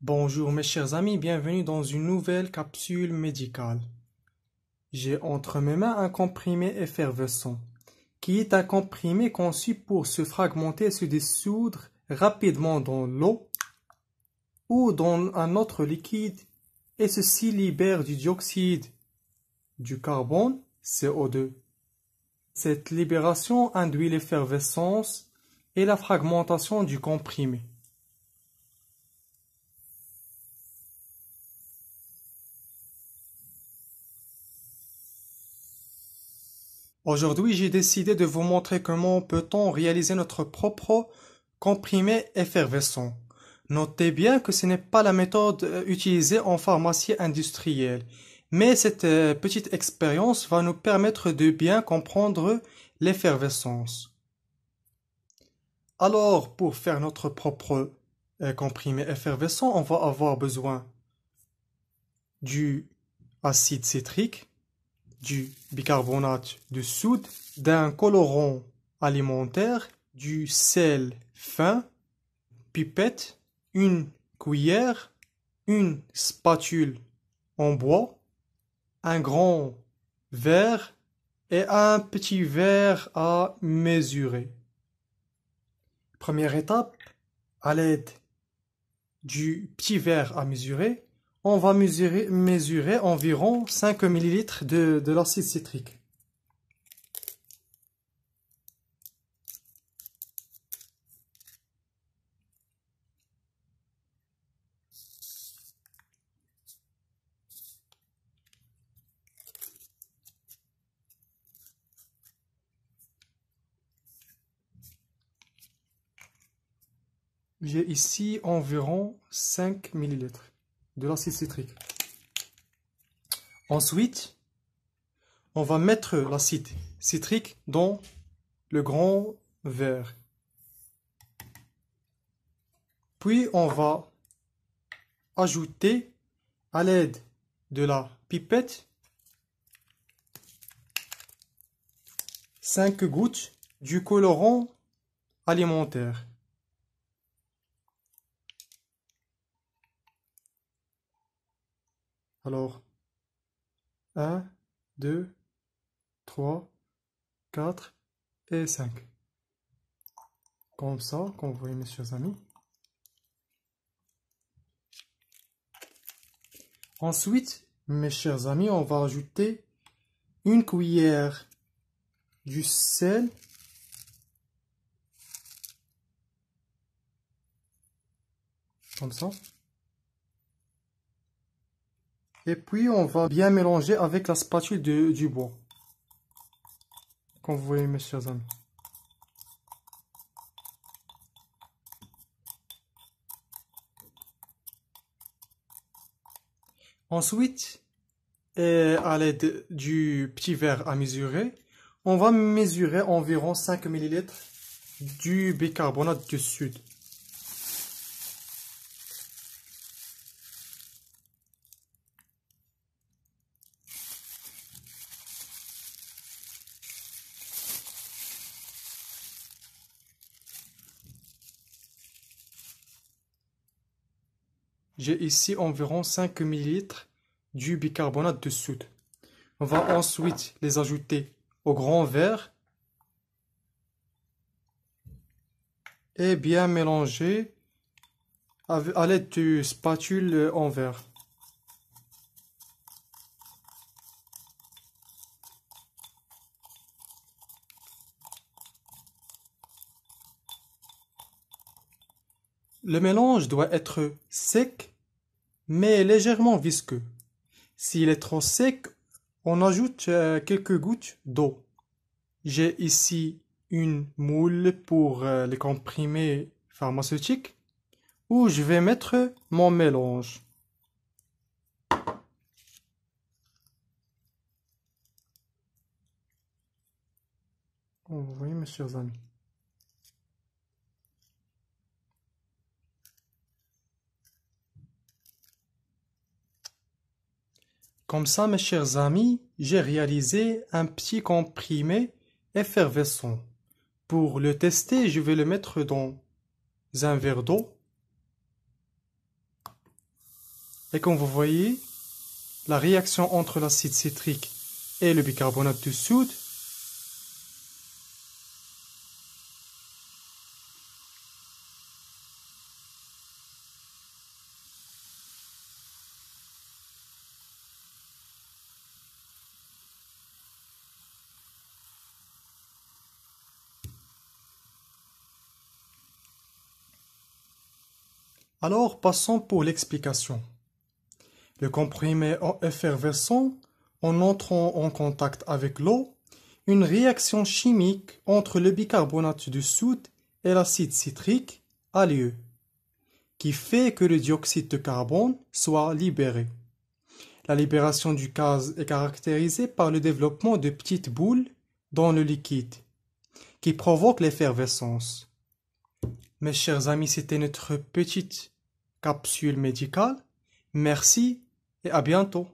Bonjour mes chers amis, bienvenue dans une nouvelle capsule médicale. J'ai entre mes mains un comprimé effervescent, qui est un comprimé conçu pour se fragmenter et se dissoudre rapidement dans l'eau ou dans un autre liquide et ceci libère du dioxyde du carbone, CO2. Cette libération induit l'effervescence et la fragmentation du comprimé. Aujourd'hui, j'ai décidé de vous montrer comment peut-on réaliser notre propre comprimé effervescent. Notez bien que ce n'est pas la méthode utilisée en pharmacie industrielle, mais cette petite expérience va nous permettre de bien comprendre l'effervescence. Alors, pour faire notre propre comprimé effervescent, on va avoir besoin du acide citrique, du bicarbonate de soude, d'un colorant alimentaire, du sel fin, pipette, une cuillère, une spatule en bois, un grand verre et un petit verre à mesurer. Première étape, à l'aide du petit verre à mesurer, on va mesurer environ 5 ml de l'acide citrique. J'ai ici environ 5 ml de l'acide citrique. Ensuite, on va mettre l'acide citrique dans le grand verre. Puis on va ajouter à l'aide de la pipette 5 gouttes du colorant alimentaire. Alors, 1, 2, 3, 4 et 5. Comme ça, comme vous voyez mes chers amis. Ensuite, mes chers amis, on va ajouter une cuillère du sel comme ça. Et puis on va bien mélanger avec la spatule du bois. Comme vous voyez mes chers amis. Ensuite, à l'aide du petit verre à mesurer, on va mesurer environ 5 ml du bicarbonate de soude. J'ai ici environ 5 ml du bicarbonate de soude. On va ensuite les ajouter au grand verre et bien mélanger à l'aide de spatule en verre. Le mélange doit être sec mais légèrement visqueux. S'il est trop sec, on ajoute quelques gouttes d'eau. J'ai ici une moule pour les comprimés pharmaceutiques où je vais mettre mon mélange. Vous voyez mes chers amis. Comme ça, mes chers amis, j'ai réalisé un petit comprimé effervescent. Pour le tester, je vais le mettre dans un verre d'eau. Et comme vous voyez, la réaction entre l'acide citrique et le bicarbonate de soude Alors, passons pour l'explication. Le comprimé effervescent, en entrant en contact avec l'eau, une réaction chimique entre le bicarbonate de soude et l'acide citrique a lieu, qui fait que le dioxyde de carbone soit libéré. La libération du gaz est caractérisée par le développement de petites boules dans le liquide, qui provoquent l'effervescence. Mes chers amis, c'était notre petite capsule médicale. Merci et à bientôt.